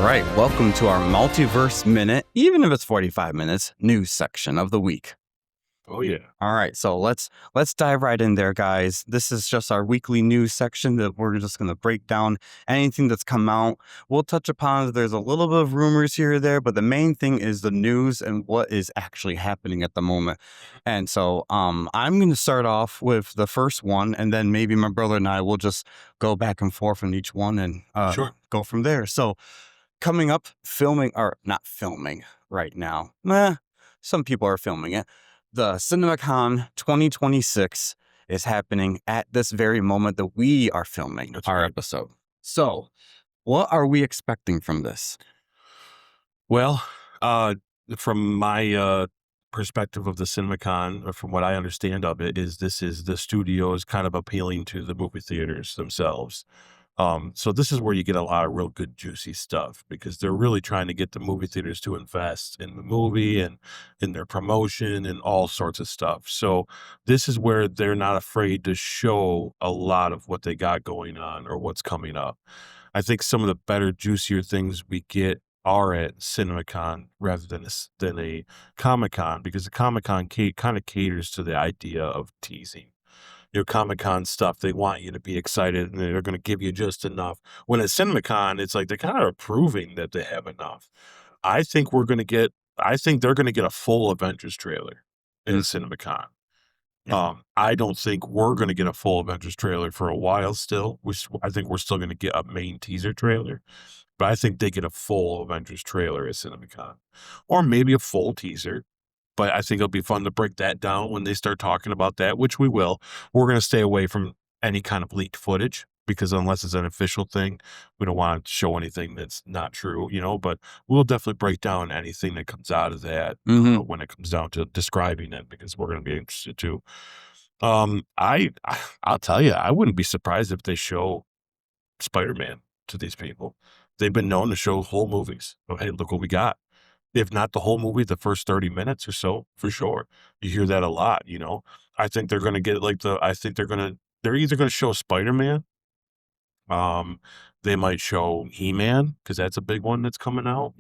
right, welcome to our Multiverse Minute, even if it's 45 minutes, news section of the week. Oh, yeah. All right, so let's dive right in there, guys. This is just our weekly news section that we're just going to break down anything that's come out. We'll touch upon, there's a little bit of rumors here or there, but the main thing is the news and what is actually happening at the moment. And so I'm going to start off with the first one, and then maybe my brother and I will just go back and forth on each one and Sure. go from there. So coming up, filming, or not filming right now. Some people are filming it. The CinemaCon 2026 is happening at this very moment that we are filming our episode. So, what are we expecting from this? Well, from my perspective of the CinemaCon, or from what I understand of it, is the studio is kind of appealing to the movie theaters themselves. So this is where you get a lot of real good juicy stuff, because they're really trying to get the movie theaters to invest in the movie and in their promotion and all sorts of stuff. So this is where they're not afraid to show a lot of what they got going on or what's coming up. I think some of the better, juicier things we get are at CinemaCon rather than a Comic-Con, because the Comic-Con kind of caters to the idea of teasing. Comic-Con stuff, they want you to be excited and they're going to give you just enough. When at CinemaCon, it's like they're kind of proving that they have enough. I think they're going to get a full Avengers trailer in CinemaCon. I don't think we're going to get a full Avengers trailer for a while still. I think we're still going to get a main teaser trailer, but I think they get a full Avengers trailer at CinemaCon, or maybe a full teaser. But I think it'll be fun to break that down when they start talking about that, which we will. We're going to stay away from any kind of leaked footage, because unless it's an official thing, we don't want to show anything that's not true, but we'll definitely break down anything that comes out of that when it comes down to describing it, because we're going to be interested too. I'll tell you, I wouldn't be surprised if they show Spider-Man to these people. They've been known to show whole movies. Oh, hey, look what we got. If not the whole movie, the first 30 minutes or so, for sure. You hear that a lot, I think they're going to get they're either going to show Spider-Man. They might show He-Man, because that's a big one that's coming out,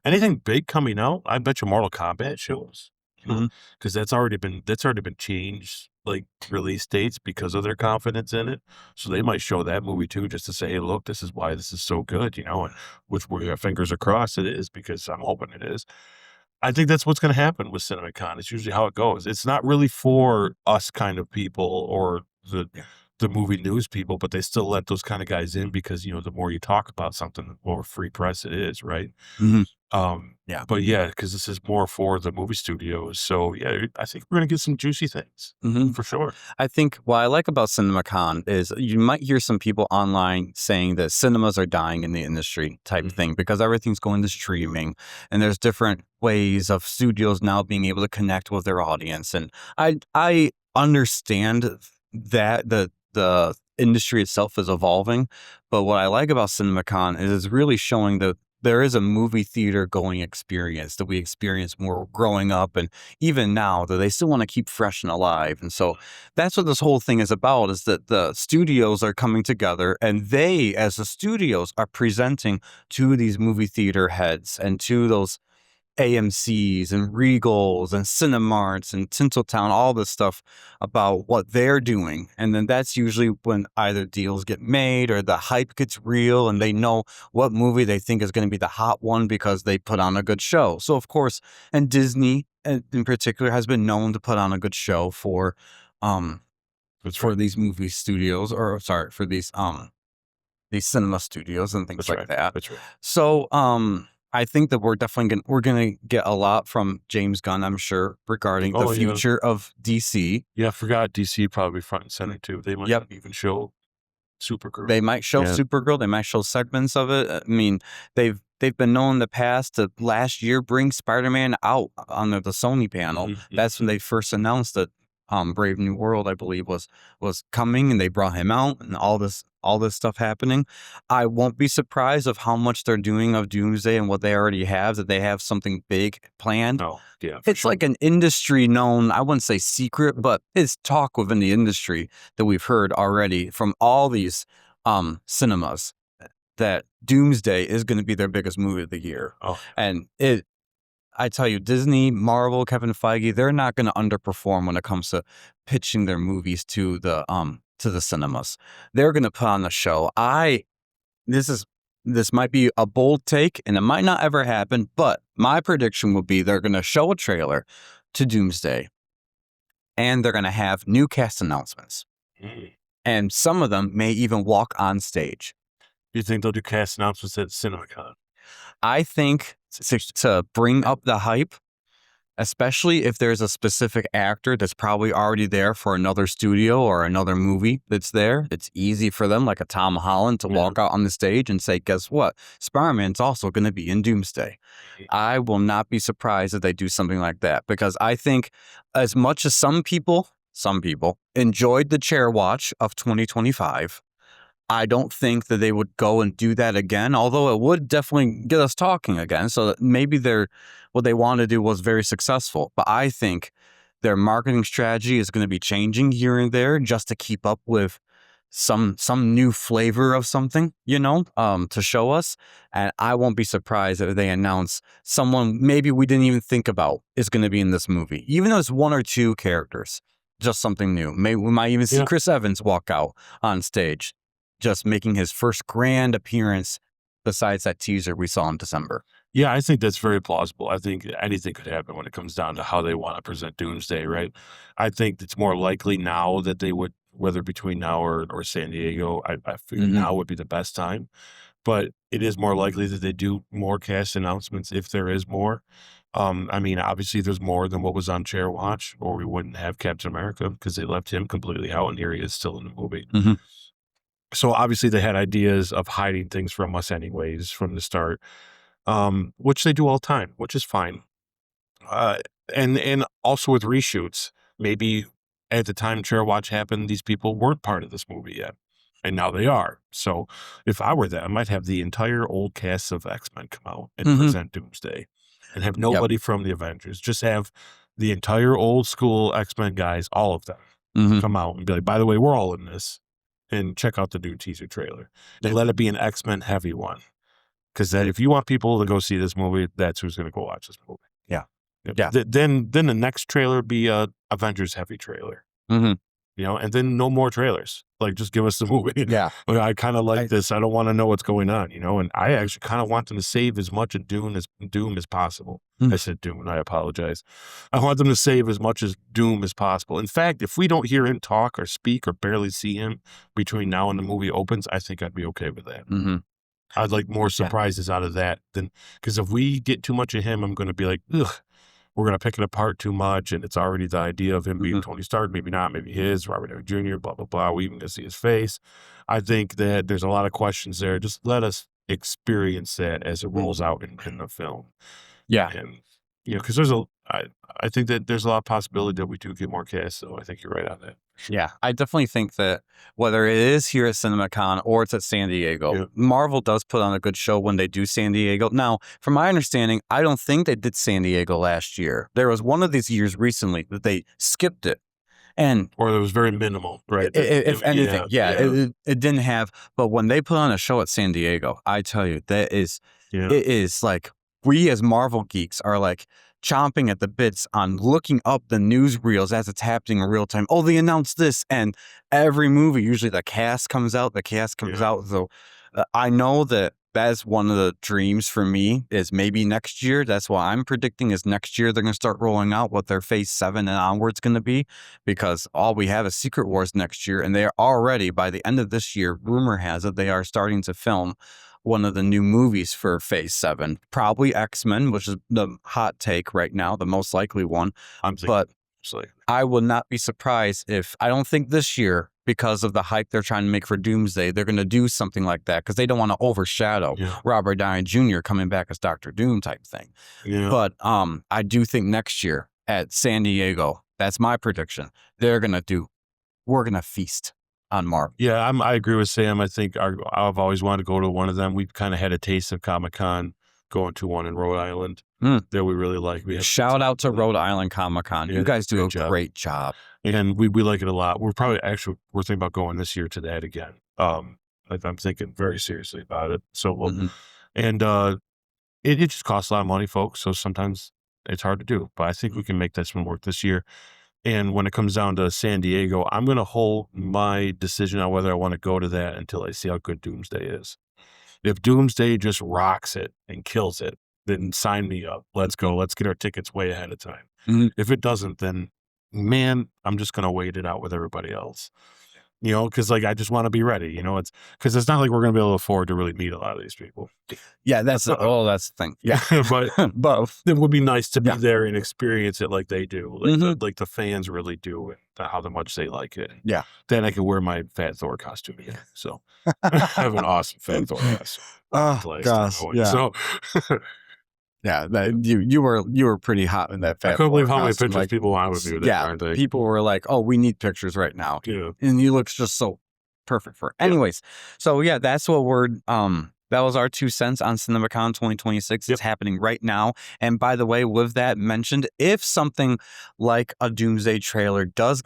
anything big coming out. I bet you Mortal Kombat shows, because that's already been changed, like release dates, because of their confidence in it. So they might show that movie too, just to say, hey, look, this is why this is so good, and which our fingers are crossed it is, because I'm hoping it is. I think that's what's going to happen with CinemaCon. It's usually how it goes. It's not really for us kind of people or the movie news people, but they still let those kind of guys in, because the more you talk about something, the more free press it is, right? Yeah. But yeah, because this is more for the movie studios. So yeah, I think we're gonna get some juicy things for sure. I think what I like about CinemaCon is you might hear some people online saying that cinemas are dying in the industry type thing, because everything's going to streaming and there's different ways of studios now being able to connect with their audience. And I understand that the industry itself is evolving, but what I like about CinemaCon is it's really showing that there is a movie theater going experience that we experienced more growing up, and even now that they still want to keep fresh and alive. And so that's what this whole thing is about, is that the studios are coming together, and they, as the studios, are presenting to these movie theater heads and to those AMCs and Regals and Cinemarts and Tinseltown, all this stuff about what they're doing. And then that's usually when either deals get made or the hype gets real and they know what movie they think is going to be the hot one because they put on a good show. So, of course, and Disney in particular has been known to put on a good show for these movie studios, or sorry, for these cinema studios and things like that. That's right. So, I think that we're definitely gonna get a lot from James Gunn, I'm sure, regarding the future of DC. Yeah, I forgot DC probably front and center too. They might even show Supergirl. They might show Supergirl. They might show segments of it. I mean, they've been known in the past to last year bring Spider-Man out on the Sony panel. That's when they first announced that Brave New World, I believe, was coming, and they brought him out, and all this stuff happening. I won't be surprised of how much they're doing of Doomsday and what they already have, that they have something big planned. Oh, yeah. It's like an industry known, I wouldn't say secret, but it's talk within the industry that we've heard already from all these cinemas. that Doomsday is going to be their biggest movie of the year. Oh, And I tell you, Disney, Marvel, Kevin Feige, they're not going to underperform when it comes to pitching their movies to the cinemas. They're going to put on a show. This might be a bold take, and it might not ever happen, but my prediction would be they're going to show a trailer to Doomsday, and they're going to have new cast announcements. And some of them may even walk on stage. You think they'll do cast announcements at CinemaCon? I think to bring up the hype, especially if there's a specific actor that's probably already there for another studio or another movie that's there, it's easy for them, like a Tom Holland, to walk out on the stage and say, guess what? Spider-Man's also going to be in Doomsday. I will not be surprised if they do something like that, because I think as much as some people enjoyed the chair watch of 2025, I don't think that they would go and do that again, although it would definitely get us talking again. So that maybe what they want to do was very successful. But I think their marketing strategy is going to be changing here and there just to keep up with some new flavor of something, to show us. And I won't be surprised if they announce someone maybe we didn't even think about is going to be in this movie, even though it's one or two characters, just something new. Maybe we might even see Chris Evans walk out on stage, just making his first grand appearance besides that teaser we saw in December. Yeah, I think that's very plausible. I think anything could happen when it comes down to how they want to present Doomsday, right? I think it's more likely now that they would, whether between now or San Diego, I figure now would be the best time. But it is more likely that they do more cast announcements if there is more. I mean, obviously there's more than what was on Chair Watch, or we wouldn't have Captain America, because they left him completely out, and here he is still in the movie. So obviously they had ideas of hiding things from us anyways from the start, which they do all the time, which is fine. And also with reshoots, maybe at the time Chair Watch happened, these people weren't part of this movie yet, and now they are. So if I were them, I'd have the entire old cast of X-Men come out and present Doomsday, and have nobody from the Avengers. Just have the entire old school X-Men guys, all of them, come out and be like, by the way, we're all in this. And check out the new teaser trailer. They let it be an X-Men heavy one, because if you want people to go see this movie, that's who's going to go watch this movie. Yeah. Then the next trailer be a Avengers heavy trailer. And then no more trailers. Like, just give us the movie. Yeah. I kind of like this. I don't want to know what's going on. And I actually kind of want them to save as much of Doom as possible. I said Doom, and I apologize. I want them to save as much as Doom as possible. In fact, if we don't hear him talk or speak or barely see him between now and the movie opens, I think I'd be okay with that. I'd like more surprises out of that because if we get too much of him, I'm going to be like, ugh, we're going to pick it apart too much. And it's already the idea of him being Tony Stark, maybe not, maybe his, Robert Downey Jr., blah, blah, blah. We even going to see his face. I think that there's a lot of questions there. Just let us experience that as it rolls out in the film. Yeah. And, because I think that there's a lot of possibility that we do get more cast. So I think you're right on that. Yeah, I definitely think that whether it is here at CinemaCon or it's at San Diego, Marvel does put on a good show when they do San Diego. Now, from my understanding, I don't think they did San Diego last year. There was one of these years recently that they skipped it. Or it was very minimal, right? If anything, it didn't have. But when they put on a show at San Diego, I tell you, it is like, we as Marvel geeks are like chomping at the bits on looking up the newsreels as it's happening in real time. Oh, they announced this, and every movie, usually the cast comes out. So I know that's one of the dreams for me is maybe next year. That's what I'm predicting is next year they're going to start rolling out what their Phase 7 and onwards going to be, because all we have is Secret Wars next year, and they are already, by the end of this year, rumor has it, they are starting to film one of the new movies for Phase 7, probably X-Men, which is the hot take right now, the most likely one. But I would not be surprised if, I don't think this year, because of the hype they're trying to make for Doomsday, they're going to do something like that, because they don't want to overshadow Robert Downey Jr. coming back as Dr. Doom type thing. But I do think next year at San Diego, that's my prediction, we're going to feast on Marvel. Yeah, I agree with Sam. I think I've always wanted to go to one of them. We've kind of had a taste of Comic-Con going to one in Rhode Island that we really like. Shout out to Rhode Island Comic-Con. You guys do a great job. And we like it a lot. We're thinking about going this year to that again. I'm thinking very seriously about it. So Mhm. and it just costs a lot of money, folks. So sometimes it's hard to do, but I think we can make this one work this year. And when it comes down to San Diego, I'm going to hold my decision on whether I want to go to that until I see how good Doomsday is. If Doomsday just rocks it and kills it, then sign me up. Let's go. Let's get our tickets way ahead of time. Mhm. If it doesn't, then man, I'm just going to wait it out with everybody else. Because like I just want to be ready. It's because it's not like we're going to be able to afford to really meet a lot of these people. Yeah, that's the thing. Yeah. But Both. it would be nice to be Yeah. there and experience it like they do, like Mhm. the fans really do, and how much they like it. Yeah. Then I can wear my Fat Thor costume again. So I have an awesome Fat Thor costume. Oh, The last time gosh, I went. yeah. So Yeah, that you were pretty hot in that I Fat couldn't Thor believe how many costume, pictures like, people wanted with me with that yeah, darn thing. people were like, "Oh, we need pictures right now," Yeah. and you look just so perfect for it. Yep. Anyways, so yeah, that's what we're that was our 2 cents on CinemaCon 2026. Yep. It's happening right now. And by the way, with that mentioned, if something like a Doomsday trailer does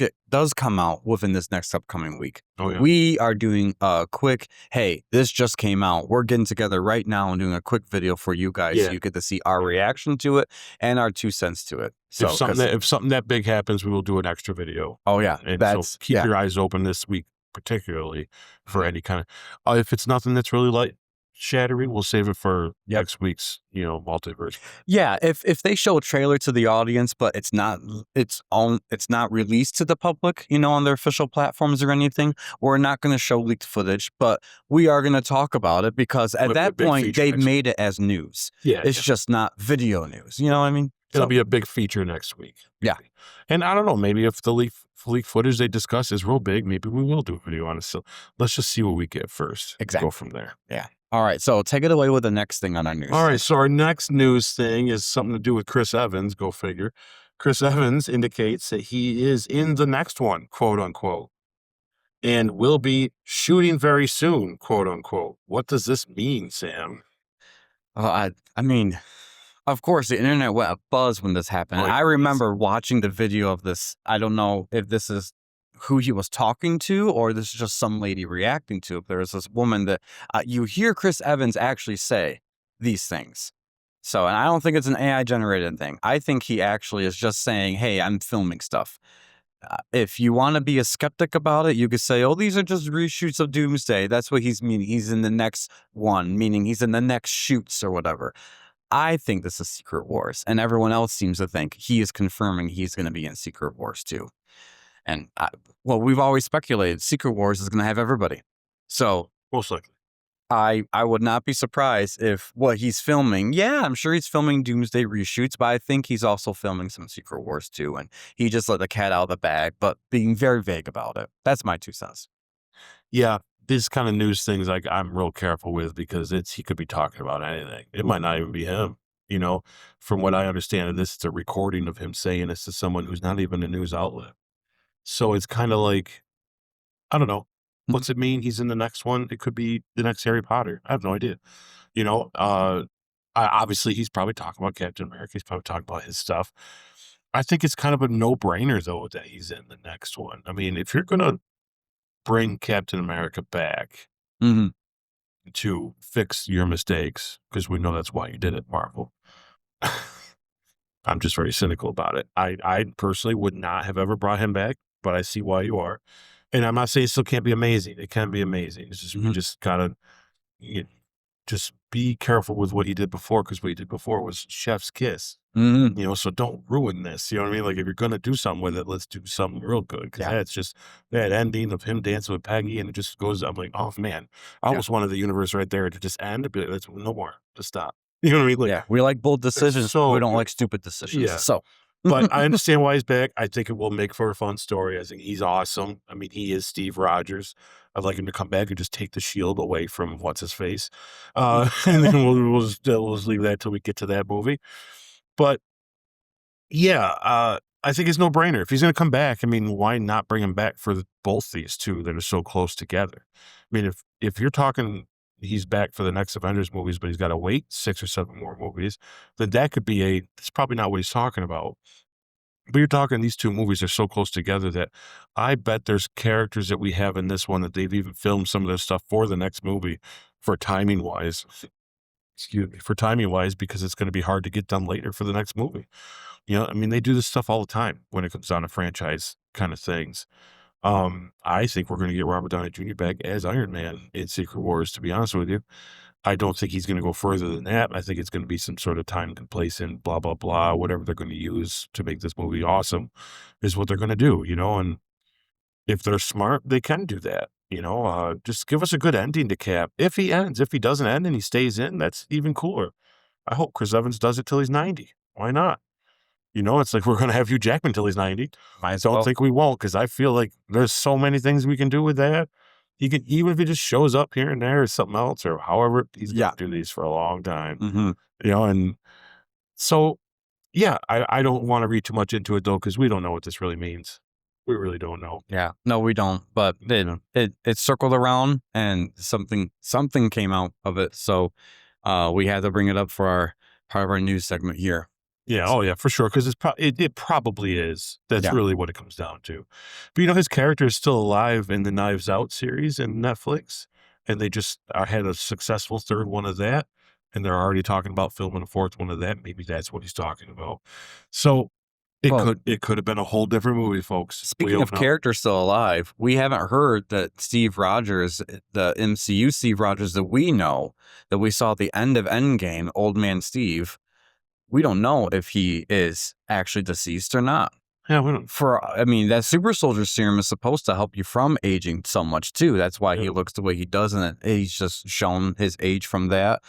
come out within this next upcoming week, Oh yeah. we are doing a quick, hey, this just came out. We're getting together right now and doing a quick video for you guys so Yeah. you get to see our reaction to it and our 2 cents to it. So If something that big happens, we will do an extra video. oh yeah, And that's so keep your eyes open this week, particularly for any kind of. If it's nothing that's really light shattering, we'll save it for Yep. next week's, multiverse. Yeah, if they show a trailer to the audience, but it's not released to the public, on their official platforms or anything, we're not going to show leaked footage, but we are going to talk about it because at With that big point feature they've next made it as news. Yeah, It's just not video news. You know what I mean? it'll So, be a big feature next week. Yeah. Maybe. And I don't know, maybe if the leak footage they discuss is real big, maybe we will do a video on it. So let's just see what we get first. Exactly. Go from there. yeah. All right, so take it away with the next thing on our news. All right, so our next news thing is something to do with Chris Evans. Go figure. Chris Evans indicates that he is in the next one, quote unquote, and will be shooting very soon, quote unquote. What does this mean, Sam? I mean, of course, the internet went abuzz when this happened. Like I remember watching the video of this. I don't know if this is who he was talking to or this is just some lady reacting to it. There was this woman that you hear Chris Evans actually say these things. So, and I don't think it's an AI generated thing. I think he actually is just saying, hey, I'm filming stuff. If you want to be a skeptic about it, you could say, oh, these are just reshoots of Doomsday. That's what he's meaning. He's in the next one, meaning he's in the next shoots or whatever. I think this is Secret Wars, and everyone else seems to think he is confirming he's going to be in Secret Wars too. And we've always speculated Secret Wars is going to have everybody. So most likely. I would not be surprised if what he's filming, yeah, I'm sure he's filming Doomsday reshoots, but I think he's also filming some Secret Wars too. And he just let the cat out of the bag, but being very vague about it. That's my 2 cents. Yeah, this kind of news things like I'm real careful with because he could be talking about anything. It might not even be him. From what I understand of this, it's a recording of him saying this to someone who's not even a news outlet. So it's kind of like, I don't know. What's it mean? He's in the next one. It could be the next Harry Potter. I have no idea. Obviously he's probably talking about Captain America. He's probably talking about his stuff. I think it's kind of a no-brainer though that he's in the next one. I mean, if you're gonna bring Captain America back Mhm. to fix your mistakes, because we know that's why you did it, Marvel. I'm just very cynical about it. I personally would not have ever brought him back, but I see why you are. And I'm not saying it still can't be amazing. It can be amazing. It's just we just gotta just be careful with what he did before, because what he did before was chef's kiss. Mhm. So don't ruin this. You know what I mean? Like if you're gonna do something with it, let's do something real good. Because Yeah. that's just that ending of him dancing with Peggy, and it just goes. I'm like, oh man, I almost wanted the universe right there to just end. To be like, let's no more, just stop. You know what I mean? Like, Yeah, we like bold decisions, so but we don't good. like stupid decisions. Yeah. So, But I understand why he's back. I think it will make for a fun story. I think he's awesome. I mean, he is Steve Rogers. I'd like him to come back and just take the shield away from what's his face, and then we'll just leave that till we get to that movie. But yeah, I think it's no brainer. If he's going to come back, I mean, why not bring him back for both these two that are so close together? I mean, if you're talking he's back for the next Avengers movies, but he's got to wait 6 or 7 more movies, then that could be that's probably not what he's talking about. But you're talking these two movies are so close together that I bet there's characters that we have in this one that they've even filmed some of their stuff for the next movie for timing wise. Excuse me, for timing wise, because it's going to be hard to get done later for the next movie. I mean, they do this stuff all the time when it comes down to franchise kind of things. I think we're going to get Robert Downey Jr. back as Iron Man in Secret Wars, to be honest with you. I don't think he's going to go further than that. I think it's going to be some sort of time complacent, blah, blah, blah, whatever they're going to use to make this movie awesome is what they're going to do, and if they're smart, they can do that. Just give us a good ending to Cap. If he ends, if he doesn't end and he stays in, that's even cooler. I hope Chris Evans does it till he's 90. Why not? It's like we're going to have Hugh Jackman till he's 90. Might as Don't well. think we won't, because I feel like there's so many things we can do with that. He can, even if he just shows up here and there or something else, or however, he's going to do these for a long time. And so, yeah, I don't want to read too much into it, though, because we don't know what this really means. We really don't know. Yeah, no, we don't. But it circled around, and something came out of it. So we had to bring it up for our part of our news segment here. Yeah, oh yeah, for sure, because it probably is. That's really what it comes down to. But his character is still alive in the Knives Out series in Netflix, and they just had a successful third one of that, and they're already talking about filming a fourth one of that. Maybe that's what he's talking about. So it could have been a whole different movie, folks. Speaking of characters still alive, we haven't heard that Steve Rogers, the MCU Steve Rogers that we know, that we saw at the end of Endgame, Old Man Steve. We don't know if he is actually deceased or not. Yeah, we don't. I mean, that super soldier serum is supposed to help you from aging so much too. That's why he looks the way he does, and he's just shown his age from that.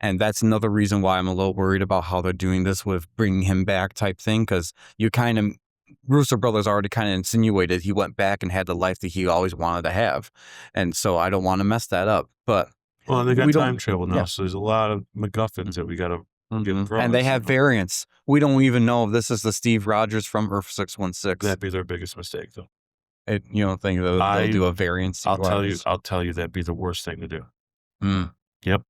And that's another reason why I'm a little worried about how they're doing this with bringing him back type thing, because Russo Brothers already kind of insinuated he went back and had the life that he always wanted to have. And so I don't want to mess that up. But they got time travel now, so there's a lot of MacGuffins that we got to. And they have variants. We don't even know if this is the Steve Rogers from Earth 616. That'd be their biggest mistake, though. You don't think they'll do a variant? I'll tell you, that'd be the worst thing to do. Yep.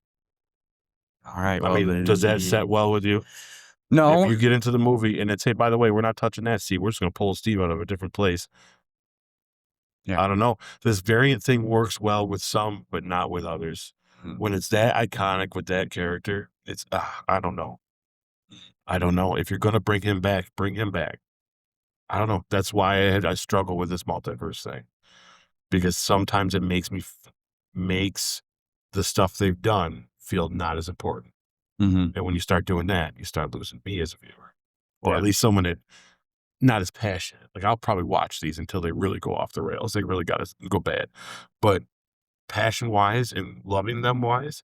All right. I mean, does that set well with you? No. If you get into the movie and it's, hey, by the way, we're not touching that Steve. We're just going to pull Steve out of a different place. Yeah. I don't know. This variant thing works well with some, but not with others. When it's that iconic with that character, it's, I don't know. If you're going to bring him back, bring him back. I don't know. That's why I struggle with this multiverse thing, because sometimes it makes the stuff they've done feel not as important. And when you start doing that, you start losing me as a viewer, or at least someone that not as passionate. Like, I'll probably watch these until they really go off the rails. They really got to go bad. But passion-wise and loving them wise,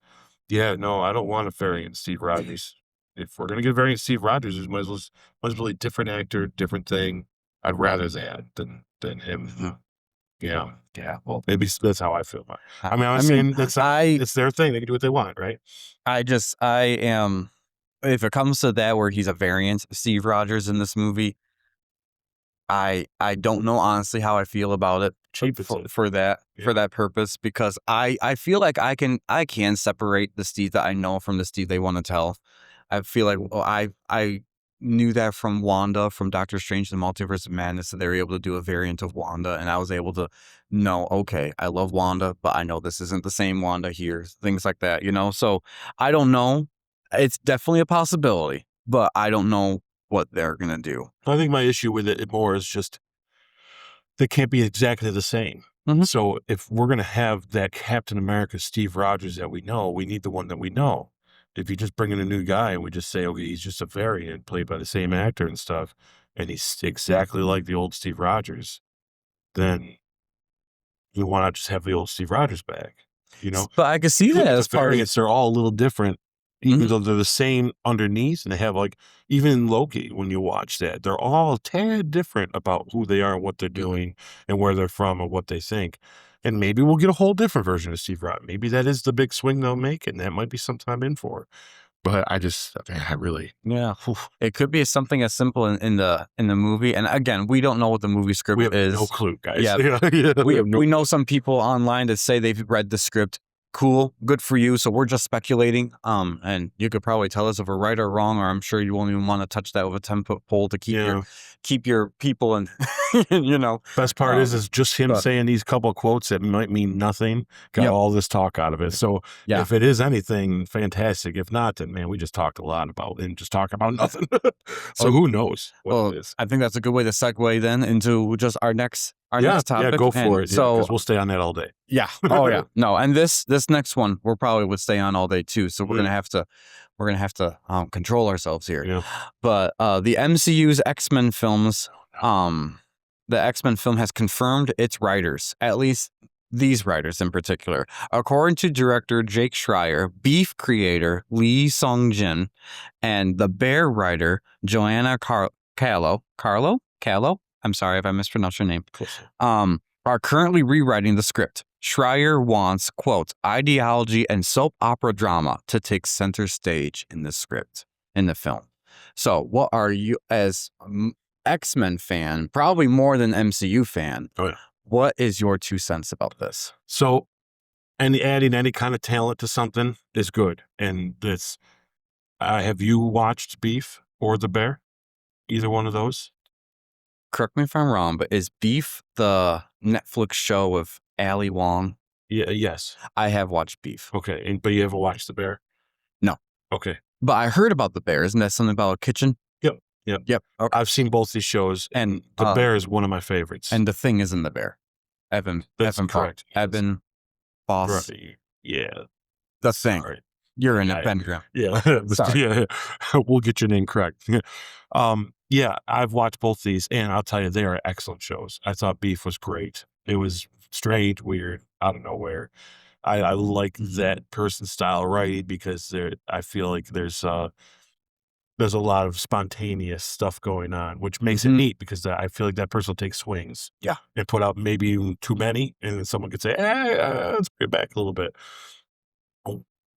I don't want a variant Steve Rogers. If we're going to get a variant Steve Rogers, it might as well be a different actor, different thing. I'd rather that than him. Yeah. Well, maybe that's how I feel. I mean, I'm saying it's their thing. They can do what they want, right? I am, if it comes to that where he's a variant Steve Rogers in this movie, I don't know honestly how I feel about it for that purpose, because I feel like I can separate the Steve that I know from the Steve they want to tell. I feel like I knew that from Wanda, from Doctor Strange and the Multiverse of Madness, that they were able to do a variant of Wanda, and I was able to know, okay, I love Wanda, but I know this isn't the same Wanda here, things like that, So I don't know. It's definitely a possibility, but I don't know what they're gonna do. I think my issue with it more is just they can't be exactly the same. So if we're gonna have that Captain America Steve Rogers that we know, we need the one that we know. If you just bring in a new guy and we just say, okay, he's just a variant played by the same actor and stuff, and he's exactly like the old Steve Rogers, then you want to just have the old Steve Rogers back, But I can see that as variants are all a little different, even though they're the same underneath, and they have, like, even in Loki, when you watch that, they're all a tad different about who they are and what they're doing and where they're from and what they think. And maybe we'll get a whole different version of Steve Rogers. Maybe that is the big swing they'll make, and that might be something I'm in for. But I really. Yeah. It could be something as simple in the movie. And again, we don't know what the movie script is. We have no clue, guys. Yeah. We know some people online that say they've read the script. Cool. Good for you. So we're just speculating. And you could probably tell us if we're right or wrong, or I'm sure you won't even want to touch that with a 10-foot pole to keep keep your people and you know. Best part is just him saying these couple of quotes that might mean nothing got all this talk out of it. So if it is anything, fantastic. If not, then man, we just talked a lot about and just talk about nothing. So who knows what it is? I think that's a good way to segue then into just our next topic. Yeah, go for it. So because we'll stay on that all day. Yeah. Oh yeah. No, and this next one we're probably would stay on all day too. So we're gonna have to control ourselves here. Yeah. But the MCU's X-Men films, the X-Men film has confirmed its writers, at least these writers in particular. According to director Jake Schreier, Beef creator Lee Sung-jin, and the Bear writer Joanna Callow. I'm sorry if I mispronounced your name. Are currently rewriting the script. Schreier wants, quote, ideology and soap opera drama to take center stage in the script, in the film. So what are you, as X-Men fan, probably more than MCU fan, what is your 2 cents about this? So, and adding any kind of talent to something is good. And this, have you watched Beef or The Bear? Either one of those? Correct me if I'm wrong, but is Beef the Netflix show with Ali Wong? Yeah. Yes. I have watched Beef. Okay. But you haven't watched The Bear? No. Okay. But I heard about The Bear. Isn't that something about a kitchen? Yep. Okay. I've seen both these shows, and The Bear is one of my favorites. And The Thing is in The Bear. That's correct. Evan Boss. Right. Yeah. The Thing. Sorry. You're in a Pentagram. Yeah. Sorry. Yeah. We'll get your name correct. Yeah, I've watched both these, and I'll tell you, they are excellent shows. I thought Beef was great. It was strange, weird, out of nowhere. I like that person style writing because I feel like there's a lot of spontaneous stuff going on, which makes it neat because I feel like that person will take swings. Yeah. And put out maybe even too many, and then someone could say, let's bring it back a little bit.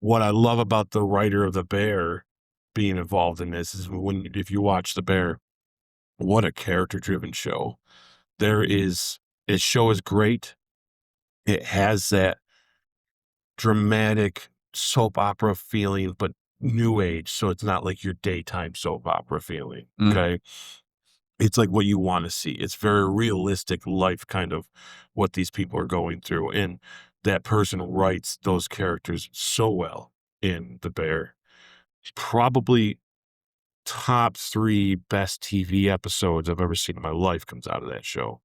What I love about the writer of The Bear being involved in this is if you watch The Bear, what a character-driven show. Its show is great. It has that dramatic soap opera feeling, but new age, so it's not like your daytime soap opera feeling, okay? It's like what you want to see. It's very realistic life, kind of what these people are going through, and that person writes those characters so well in The Bear. Probably top 3 best TV episodes I've ever seen in my life comes out of that show.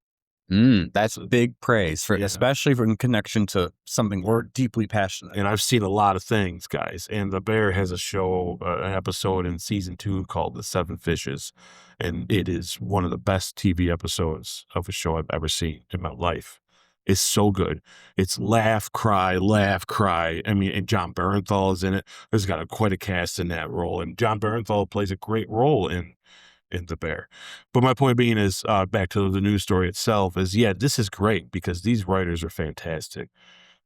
That's big praise for, especially in connection to something we're deeply passionate. And I've seen a lot of things, guys. And The Bear has an episode in season 2 called The 7 Fishes. And it is one of the best TV episodes of a show I've ever seen in my life. It's so good. It's laugh, cry, laugh, cry. I mean, and John Bernthal is in it. There's got quite a cast in that role. And John Bernthal plays a great role in The Bear. But my point being is, back to the news story itself, is this is great because these writers are fantastic.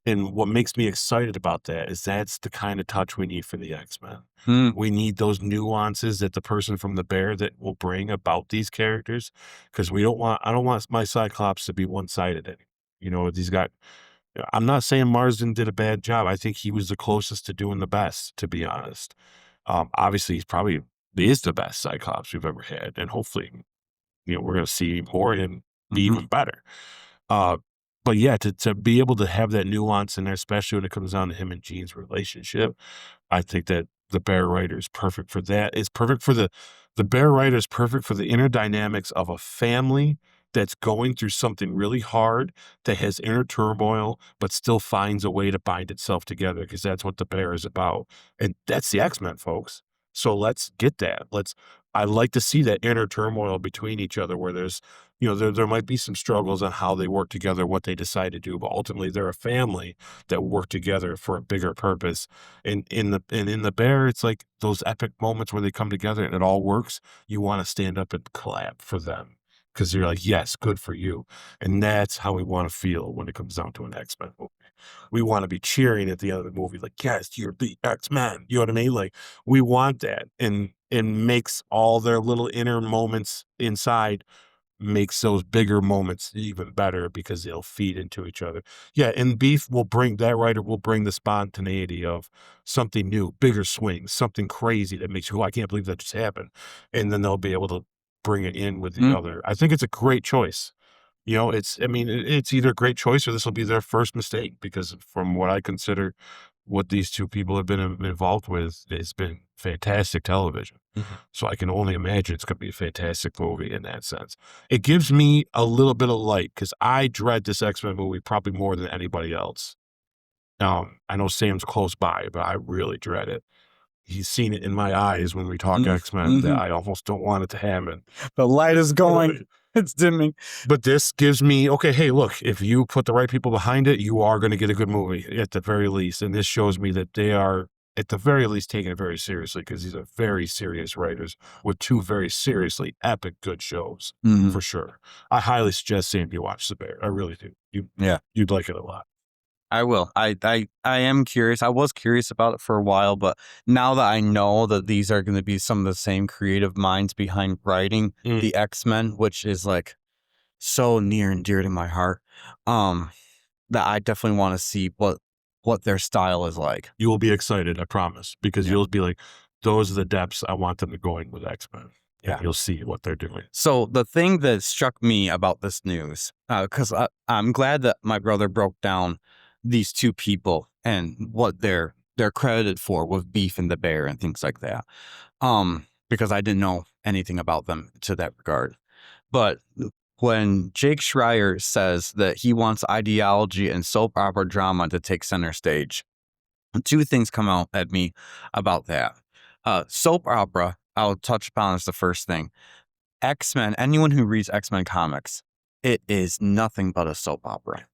And what makes me excited about that is that's the kind of touch we need for the X-Men. We need those nuances that the person from The Bear that will bring about these characters, because I don't want my Cyclops to be one-sided anymore. You know, I'm not saying Marsden did a bad job. I think he was the closest to doing the best, to be honest. Obviously, he is the best Cyclops we've ever had. And hopefully, we're going to see more and be even better. But yeah, to be able to have that nuance in there, especially when it comes down to him and Jean's relationship, I think that the Bear writer is perfect for that. It's perfect for the Bear writer is perfect for the inner dynamics of a family that's going through something really hard, that has inner turmoil, but still finds a way to bind itself together, because that's what The Bear is about. And that's the X-Men, folks. So let's get that. I like to see that inner turmoil between each other, where there's, there might be some struggles on how they work together, what they decide to do, but ultimately they're a family that work together for a bigger purpose. And in the Bear, it's like those epic moments where they come together and it all works. You want to stand up and clap for them, because you're like, yes, good for you. And that's how we want to feel when it comes down to an X-Men movie. We want to be cheering at the end of the movie, like, yes, you're the X-Men. You know what I mean? Like, we want that. And makes all their little inner moments inside, makes those bigger moments even better, because they'll feed into each other. Yeah, and Beef that writer will bring the spontaneity of something new, bigger swings, something crazy that makes you, I can't believe that just happened. And then they'll be able to bring it in with the other. I think it's a great choice. You know, it's either a great choice or this will be their first mistake, because from what I consider what these two people have been involved with, it's been fantastic television. So I can only imagine it's going to be a fantastic movie in that sense. It gives me a little bit of light because I dread this X-Men movie probably more than anybody else. I know Sam's close by, but I really dread it. He's seen it in my eyes when we talk X-Men that I almost don't want it to happen. The light is going. It's dimming. But this gives me, okay, hey, look, if you put the right people behind it, you are going to get a good movie at the very least. And this shows me that they are, at the very least, taking it very seriously, because these are very serious writers with two very seriously epic good shows, for sure. I highly suggest Sam you watch The Bear. I really do. You'd like it a lot. I will. I am curious. I was curious about it for a while, but now that I know that these are going to be some of the same creative minds behind writing the X-Men, which is like so near and dear to my heart, that I definitely want to see what their style is like. You will be excited, I promise, because you'll be like, those are the depths I want them to go in with X-Men. Yeah, you'll see what they're doing. So the thing that struck me about this news, because I'm glad that my brother broke down these two people and what they're credited for with Beef and the Bear and things like that, because I didn't know anything about them to that regard. But when Jake Schreier says that he wants ideology and soap opera drama to take center stage, two things come out at me about that. Soap opera, I'll touch upon as the first thing. X-Men, anyone who reads X-Men comics, it is nothing but a soap opera.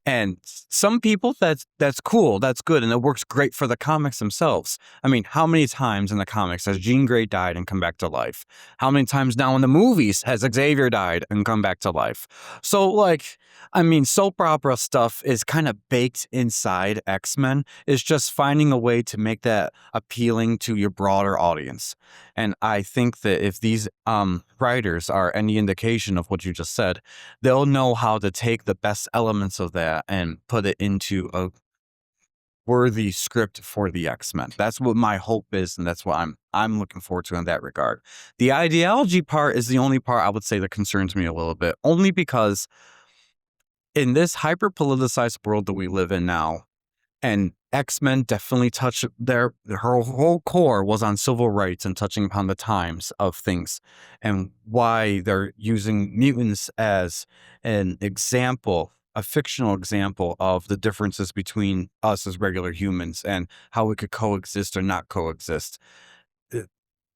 And some people, that's cool, that's good, and it works great for the comics themselves. I mean, how many times in the comics has Jean Grey died and come back to life? How many times now in the movies has Xavier died and come back to life? So, like, I mean, soap opera stuff is kind of baked inside X-Men. It's just finding a way to make that appealing to your broader audience. And I think that if these writers are any indication of what you just said, they'll know how to take the best elements of that and put it into a worthy script for the X-Men. That's what my hope is, and that's what I'm looking forward to in that regard. The ideology part is the only part I would say that concerns me a little bit, only because in this hyper-politicized world that we live in now, and X-Men definitely touched her whole core was on civil rights and touching upon the times of things and why they're using mutants as an example, a fictional example of the differences between us as regular humans and how we could coexist or not coexist.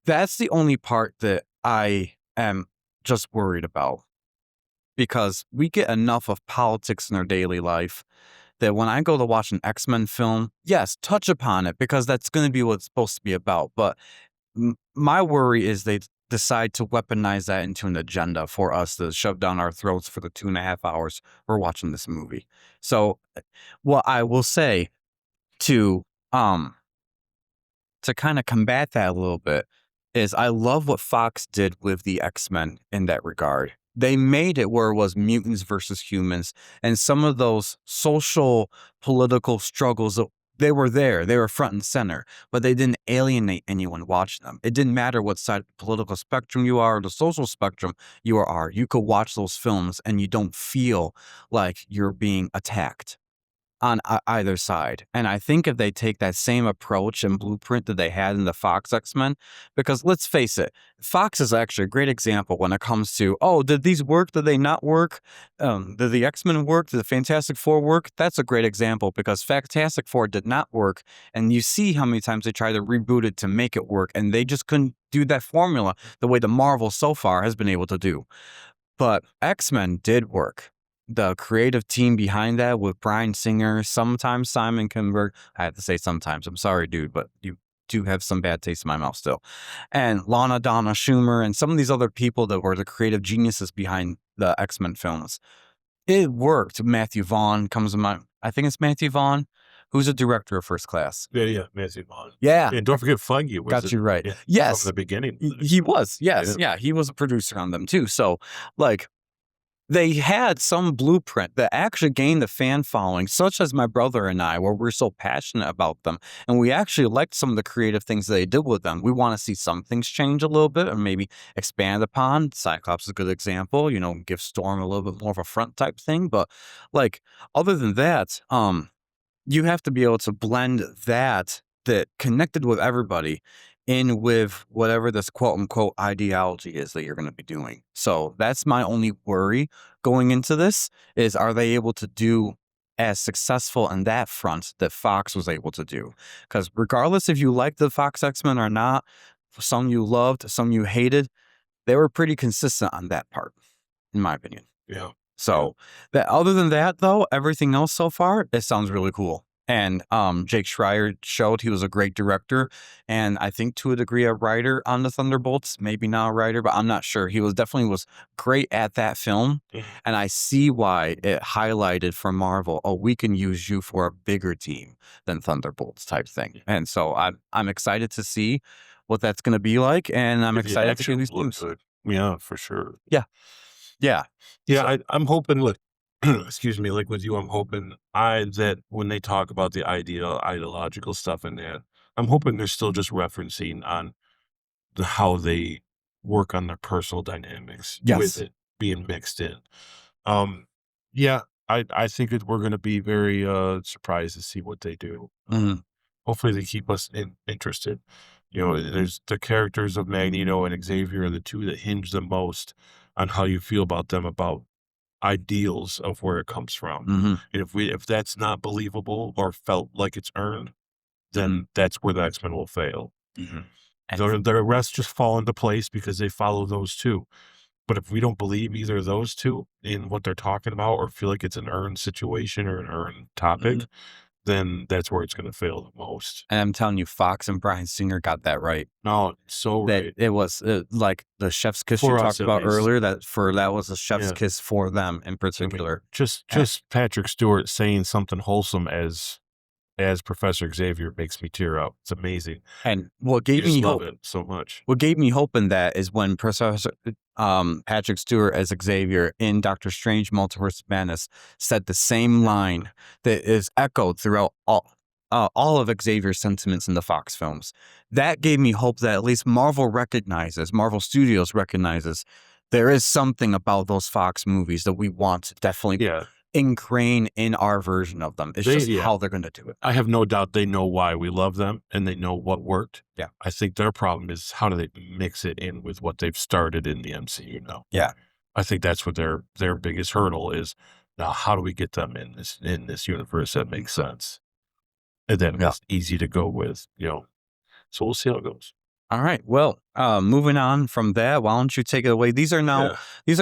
That's the only part that I am just worried about, because we get enough of politics in our daily life that when I go to watch an X-Men film, yes, touch upon it, because that's going to be what it's supposed to be about. But my worry is they decide to weaponize that into an agenda for us to shove down our throats for the 2.5 hours we're watching this movie. So what I will say to kind of combat that a little bit is I love what Fox did with the X-Men in that regard. They made it where it was mutants versus humans, and some of those social, political struggles, they were there. They were front and center, but they didn't alienate anyone watching them. It didn't matter what side of the political spectrum you are or the social spectrum you are. You could watch those films and you don't feel like you're being attacked on either side. And I think if they take that same approach and blueprint that they had in the Fox X-Men, because let's face it, Fox is actually a great example when it comes to, oh, did these work? Did they not work? Did the X-Men work? Did the Fantastic Four work? That's a great example, because Fantastic Four did not work. And you see how many times they tried to reboot it to make it work, and they just couldn't do that formula the way the Marvel so far has been able to do. But X-Men did work. The creative team behind that with Bryan Singer, sometimes Simon Kinberg. I have to say sometimes. I'm sorry, dude, but you do have some bad taste in my mouth still. And Lana Donna Schumer and some of these other people that were the creative geniuses behind the X-Men films. It worked. Matthew Vaughn comes to mind. I think it's Matthew Vaughn, who's a director of First Class. Yeah, Matthew Vaughn. Yeah. And don't forget Feige. Got you right. Yes. From the beginning. He was. Yes. Yeah. He was a producer on them too. So, like, they had some blueprint that actually gained the fan following, such as my brother and I, where we're so passionate about them. And we actually liked some of the creative things they did with them. We want to see some things change a little bit or maybe expand upon. Cyclops is a good example, give Storm a little bit more of a front type thing. But like, other than that, you have to be able to blend that connected with everybody in with whatever this quote unquote ideology is that you're going to be doing. So that's my only worry going into this is, are they able to do as successful on that front that Fox was able to do? Because regardless if you like the Fox X-Men or not, some you loved, some you hated, they were pretty consistent on that part, in my opinion. Yeah. So that, other than that, though, everything else so far, it sounds really cool. And Jake Schreier showed he was a great director, and I think to a degree a writer on the Thunderbolts. Maybe not a writer, but I'm not sure. He was definitely great at that film, and I see why it highlighted for Marvel. Oh, we can use you for a bigger team than Thunderbolts type thing. And so I'm excited to see what that's going to be like, and I'm excited to see these teams. Good. Yeah, for sure. Yeah. Yeah, I'm hoping, look, excuse me, like with you, I'm hoping that when they talk about the ideological stuff in that, I'm hoping they're still just referencing on how they work on their personal dynamics Yes. with it being mixed in. Yeah, I think that we're going to be very surprised to see what they do. Mhm. Hopefully they keep us interested. There's the characters of Magneto and Xavier are the two that hinge the most on how you feel about them, about ideals of where it comes from. Mhm. And if that's not believable or felt like it's earned, then that's where the X-Men will fail. Mhm. The rest just fall into place because they follow those two. But if we don't believe either of those two in what they're talking about or feel like it's an earned situation or an earned topic, then that's where it's going to fail the most. And I'm telling you, Fox and Bryan Singer got that right. No, so That right. it was like the chef's kiss For you us, talked at about least. earlier. That was a chef's Yeah. kiss for them in I mean, particular. just Patrick Stewart saying something wholesome as Professor Xavier makes me tear up. It's amazing. And what You gave just me love hope, it so much. what gave me hope in that is when Professor Patrick Stewart as Xavier in Doctor Strange Multiverse of Madness said the same line that is echoed throughout all of Xavier's sentiments in the Fox films. That gave me hope that at least Marvel Studios recognizes there is something about those Fox movies that we want to definitely ingrain in our version of them. It's just how they're going to do it. I have no doubt they know why we love them and they know what worked. Yeah. I think their problem is how do they mix it in with what they've started in the MCU now? Yeah. I think that's what their biggest hurdle is. Now, how do we get them in this universe that makes sense? And then it's easy to go with, So we'll see how it goes. All right. Well, moving on from that, why don't you take it away? These are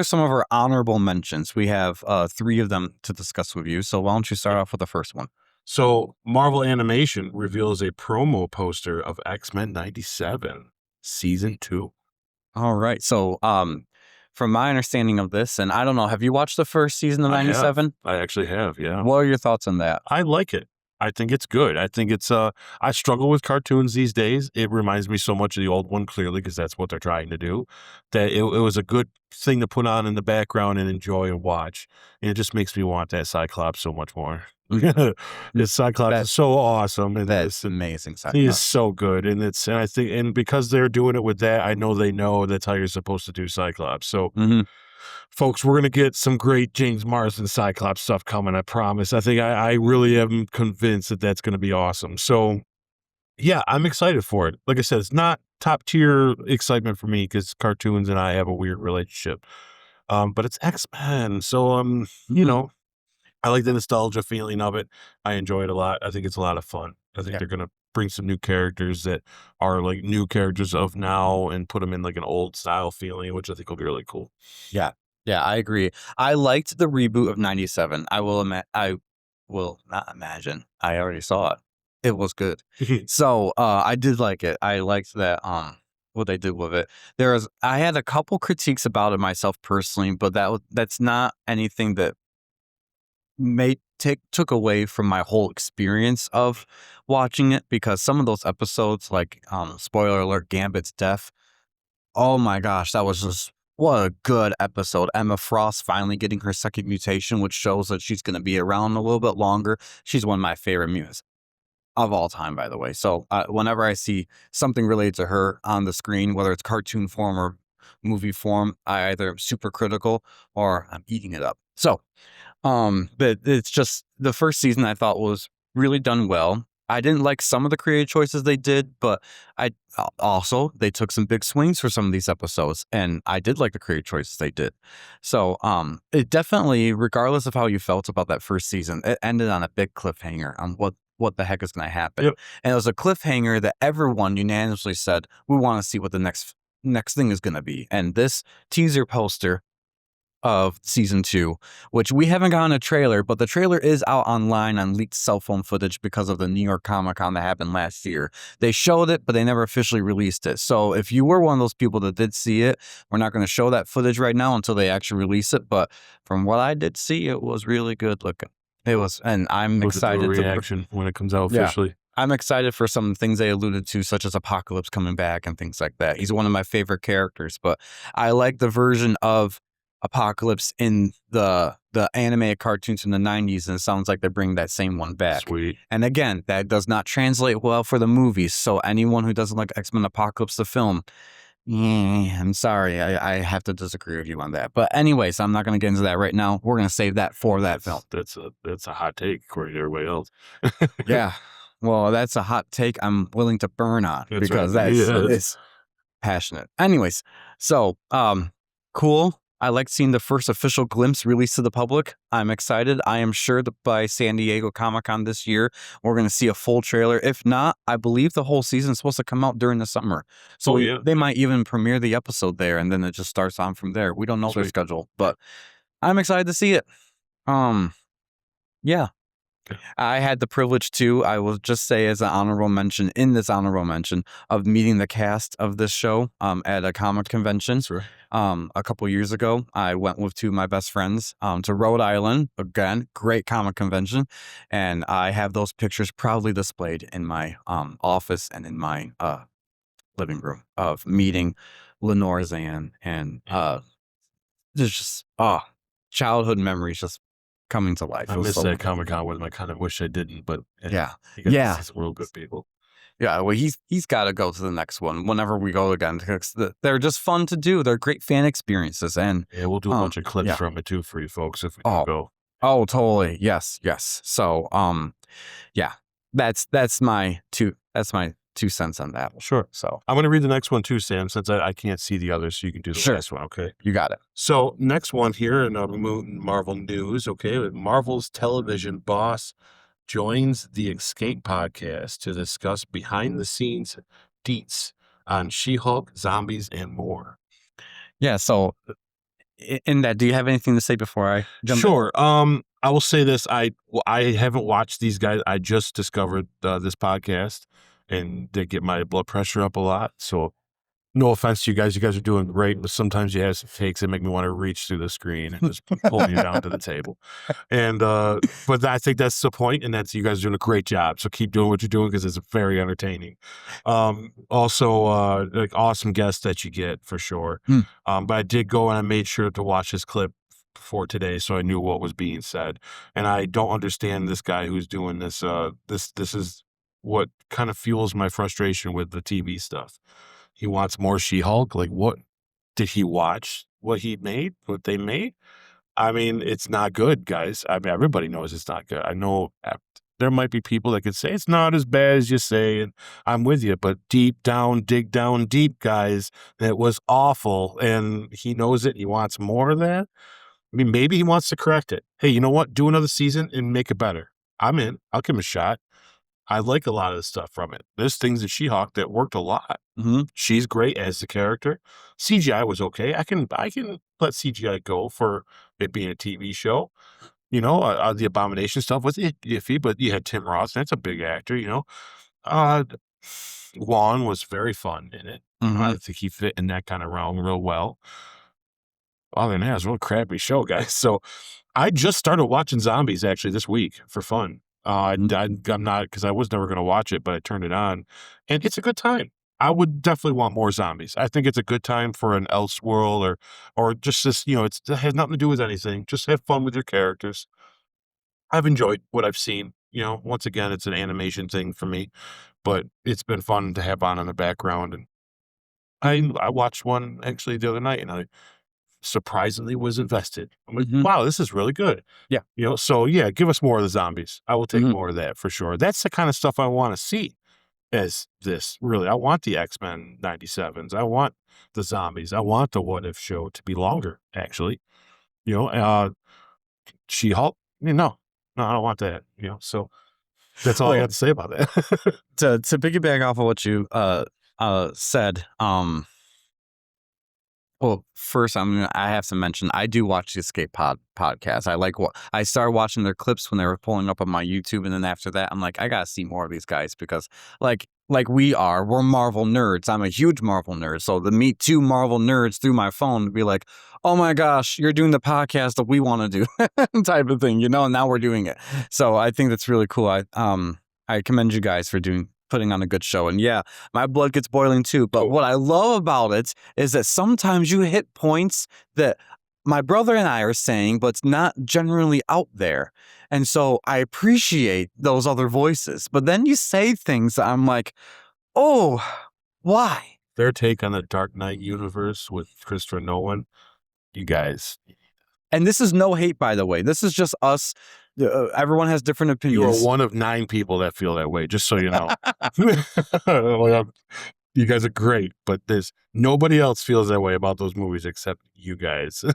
some of our honorable mentions. We have 3 of them to discuss with you. So why don't you start off with the first one? So Marvel Animation reveals a promo poster of X-Men 97 Season 2. All right. So from my understanding of this, and I don't know, have you watched the first season of 97? I actually have, yeah. What are your thoughts on that? I like it. I think it's good. I think it's I struggle with cartoons these days. It reminds me so much of the old one, clearly, because that's what they're trying to do. That it was a good thing to put on in the background and enjoy and watch. And it just makes me want that Cyclops so much more. This Cyclops is so awesome. And that's amazing. Cyclops. He is so good. And I think because they're doing it with that, I know they know that's how you're supposed to do Cyclops. So folks, we're going to get some great James Marsden Cyclops stuff coming, I promise. I think I really am convinced that that's going to be awesome. So, yeah, I'm excited for it. Like I said, it's not top tier excitement for me because cartoons and I have a weird relationship. But it's X-Men. So, I like the nostalgia feeling of it. I enjoy it a lot. I think it's a lot of fun. I think they're going to bring some new characters that are like new characters of now and put them in like an old style feeling, which I think will be really cool. Yeah. Yeah, I agree. I liked the reboot of 97. I will not imagine. I already saw it. It was good. So I did like it. I liked that what they did with it. I had a couple critiques about it myself personally, but that's not anything that took away from my whole experience of watching it, because some of those episodes, like spoiler alert, Gambit's death, oh my gosh, that was just What a good episode. Emma Frost finally getting her second mutation, which shows that she's going to be around a little bit longer. She's one of my favorite mutants of all time, by the way. So whenever I see something related to her on the screen, whether it's cartoon form or movie form, I either am super critical or I'm eating it up. So but it's just the first season I thought was really done well. I didn't like some of the creative choices they did, but I also they took some big swings for some of these episodes, and I did like the creative choices they did. So it definitely, regardless of how you felt about that first season, it ended on a big cliffhanger on what the heck is going to happen. Yep. And it was a cliffhanger that everyone unanimously said we want to see what the next thing is going to be. And this teaser poster of season 2, which we haven't gotten a trailer, but the trailer is out online on leaked cell phone footage because of the New York Comic Con that happened last year. They showed it, but they never officially released it. So if you were one of those people that did see it, we're not going to show that footage right now until they actually release it. But from what I did see, it was really good looking. It was, and I'm excited to reaction when it comes out officially. Yeah. I'm excited for some things they alluded to, such as Apocalypse coming back and things like that. He's one of my favorite characters, but I like the version of Apocalypse in the animated cartoons in the 90s, and it sounds like they're bringing that same one back. Sweet. And again, that does not translate well for the movies, so anyone who doesn't like X-Men Apocalypse the film, I'm sorry, I have to disagree with you on that. But anyways, I'm not going to get into that right now. We're going to save that for that film. That's a hot take according to everybody else. Yeah. Well, that's a hot take I'm willing to burn on That's because right. it's passionate. Anyways, so cool. I like seeing the first official glimpse released to the public. I'm excited. I am sure that by San Diego Comic-Con this year, we're going to see a full trailer. If not, I believe the whole season is supposed to come out during the summer. So they might even premiere the episode there, and then it just starts on from there. We don't know their schedule, but I'm excited to see it. Yeah. I had the privilege too, I will just say as an honorable mention, of meeting the cast of this show at a comic convention. Right. A couple years ago. I went with two of my best friends to Rhode Island. Again, great comic convention. And I have those pictures proudly displayed in my office and in my living room of meeting Lenore Zan. And there's just childhood memories just coming to life. I miss that Comic-Con with them. I kind of wish I didn't, but yeah. It's real good people. Yeah, well, he's got to go to the next one whenever we go again. They're just fun to do. They're great fan experiences, and yeah, we'll do a bunch of clips from it too for you folks if we go. Oh, totally. Yes. So, yeah, that's my 2 cents on that. Sure. So I'm going to read the next one too, Sam, since I can't see the others, so you can do the last one. Okay, you got it. So next one here in Marvel news. Okay, Marvel's television boss joins the Escape podcast to discuss behind-the-scenes deets on She-Hulk, zombies, and more. Yeah, so in that, do you have anything to say before I jump in? Sure. I will say this. I haven't watched these guys. I just discovered this podcast, and they get my blood pressure up a lot. So no offense to you guys. You guys are doing great, but sometimes you have some takes that make me want to reach through the screen and just pull you down to the table. And but I think that's the point, and that's you guys are doing a great job. So keep doing what you're doing because it's very entertaining. Also, like awesome guests that you get for sure. But I did go and I made sure to watch this clip for today, so I knew what was being said. And I don't understand this guy who's doing this. This is what kind of fuels my frustration with the TV stuff. He wants more She-Hulk. Like, what did he watch? What he made? What they made? I mean, it's not good, guys. I mean, everybody knows it's not good. I know there might be people that could say it's not as bad as you say, and I'm with you. But dig down deep, guys. It was awful, and he knows it. He wants more of that. I mean, maybe he wants to correct it. Hey, you know what? Do another season and make it better. I'm in. I'll give him a shot. I like a lot of the stuff from it. There's things in She-Hulk that worked a lot. She's great as the character. CGI was okay. I can let CGI go for it being a TV show. You know, the Abomination stuff was iffy, but you had Tim Roth. That's a big actor. You know, Juan was very fun in it. I think he fit in that kind of realm real well. Other than that, it was a real crappy show, guys. So I just started watching Zombies actually this week for fun. I'm not, because I was never going to watch it, but I turned it on, and it's a good time. I would definitely want more zombies. I think it's a good time for an Elseworld or just this, it has nothing to do with anything. Just have fun with your characters. I've enjoyed what I've seen. Once again, it's an animation thing for me, but it's been fun to have on in the background. And I watched one actually the other night, and I surprisingly was invested. I'm like, Hmm. wow, this is really good. Yeah. So yeah, give us more of the zombies. I will take Hmm. more of that for sure. That's the kind of stuff I want to see as this. Really, I want the X-Men 97s. I want the zombies. I want the What If show to be longer, actually. You know, uh, She-Hulk? No, I don't want that. So that's all I Well, got to say about that. to piggyback off of what you said, well, first I have to mention I do watch the Escape Pod podcast. I like what I started watching their clips when they were pulling up on my YouTube, and then after that, I'm like, I gotta see more of these guys because we're Marvel nerds. I'm a huge Marvel nerd, so to meet two Marvel nerds through my phone to be like, oh my gosh, you're doing the podcast that we want to do, type of thing, and now we're doing it. So I think that's really cool. I commend you guys for putting on a good show, and yeah, my blood gets boiling too. But Cool. what I love about it is that sometimes you hit points that my brother and I are saying, but it's not generally out there. And so I appreciate those other voices. But then you say things that I'm like, oh, why? Their take on the Dark Knight universe with Christopher Nolan, you guys, And this is no hate, by the way. This is just us. Everyone has different you are opinions. one of 9 people that feel that way, just so you know. Like, you guys are great, but there's nobody else feels that way about those movies except you guys.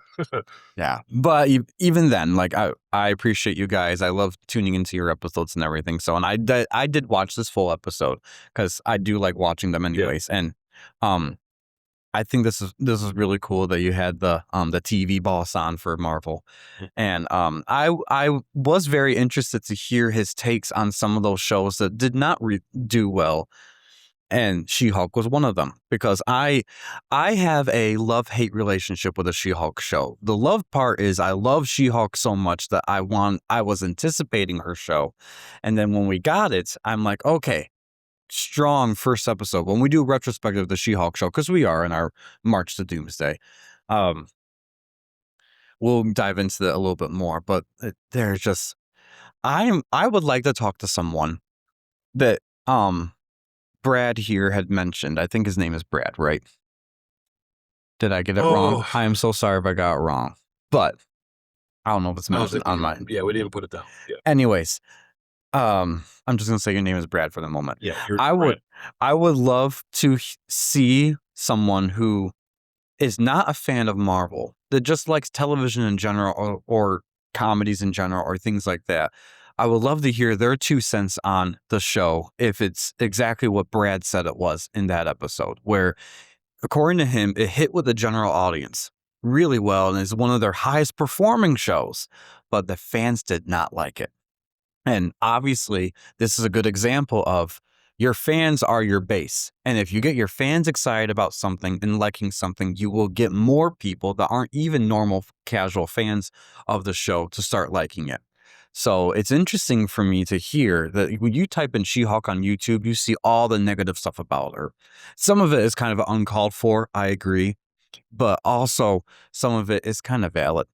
Yeah. But even then, like, I appreciate you guys. I love tuning into your episodes and everything. So, and I did watch this full episode because I do like watching them anyways. And I think this is really cool that you had the TV boss on for Marvel, and I was very interested to hear his takes on some of those shows that did not do well, and She-Hulk was one of them because I have a love-hate relationship with the She-Hulk show. The love part is I love She-Hulk so much that I was anticipating her show, and then when we got it, I'm like, okay, strong first episode. When we do a retrospective of the She-Hulk show, because we are in our March to Doomsday, um, we'll dive into that a little bit more. But there's just I would like to talk to someone that Brad here had mentioned. I think his name is Brad, right? Did I get it wrong? Oh, I am so sorry if I got it wrong. But I don't know if it's mentioned on mine. yeah, we didn't put it down. Yeah, Anyways, I'm just gonna say your name is Brad for the moment. yeah, I would love to see someone who is not a fan of Marvel, that just likes television in general or comedies in general or things like that. I would love to hear their 2 cents on the show if it's exactly what Brad said it was in that episode, where according to him, it hit with the general audience really well and is one of their highest performing shows, but the fans did not like it. And obviously, this is a good example of your fans are your base. And if you get your fans excited about something and liking something, you will get more people that aren't even normal casual fans of the show to start liking it. So it's interesting for me to hear that when you type in She-Hulk on YouTube, you see all the negative stuff about her. Some of it is kind of uncalled for, I agree, but also some of it is kind of valid.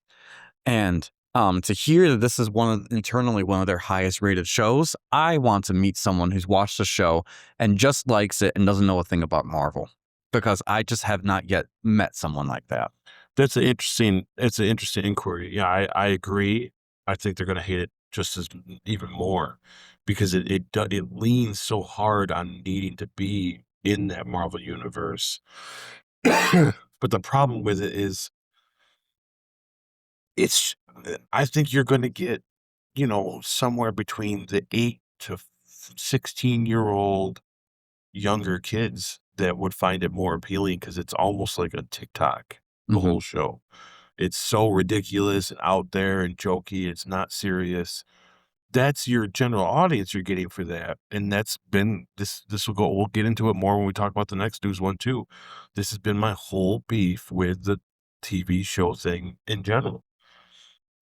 And to hear that this is internally one of their highest rated shows, I want to meet someone who's watched the show and just likes it and doesn't know a thing about Marvel, because I just have not yet met someone like that. it's an interesting inquiry. Yeah, I agree. I think they're going to hate it just as even more because it leans so hard on needing to be in that Marvel universe. But the problem with it is it's I think you're going to get, somewhere between the 8 to 16-year-old younger kids that would find it more appealing because it's almost like a TikTok, the Hmm. whole show. It's so ridiculous and out there and jokey. It's not serious. That's your general audience you're getting for that. And that's been this will go we'll get into it more when we talk about the next news one too. This has been my whole beef with the TV show thing in general